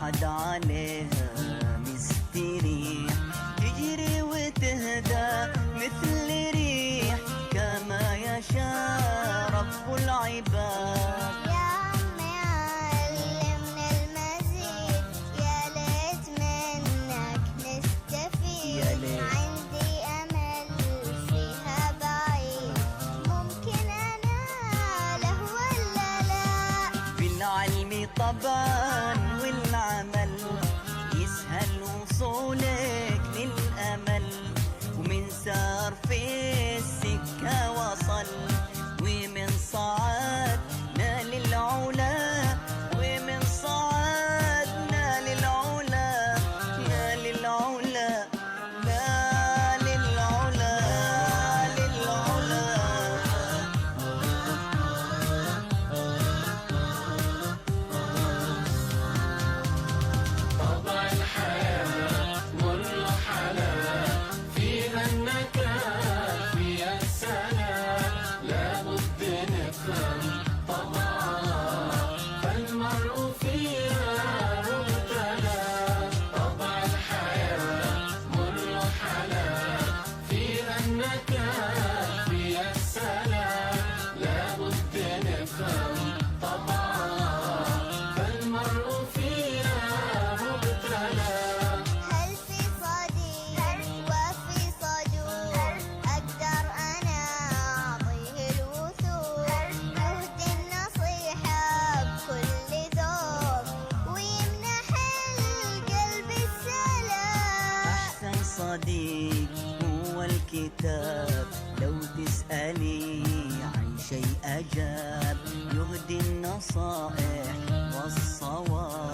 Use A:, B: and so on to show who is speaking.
A: حد عليها مستريح، تجري وتهدى مثل ريح كما يشاء رب العباد.
B: يا عمي علمنا المزيد، يا ليت منك نستفيد.
A: يا ليت.
B: عندي أمل فيها بعيد، ممكن أناله ولا لا؟
A: بالعلم طبعا والعمل يسهل وصولك للأمل، ومن سار في السكة وصل، ومن صعد نال العلا، ومن صعد نال العلا، نال العلا، نال العلا، للعلا.
C: طبع الحياة مر حلا، فيها النكال فيها السلام، لابد نفهم طبعها فالمرء فيها مبتلى. طبع الحياة مر حلا، فيها النكال فيها السلام، لابد نفهم طبعها فالمرء فيها مبتلى.
B: هل في صديق وفي صدور أقدر أنا أعطيه الوثوق؟ يهدي النصيحة بكل ذوق، ويمنح القلب السلام.
A: أحسن صديق هو الكتاب، لو تسألي عن شيء أجاب، يهدي النصائح والصواب.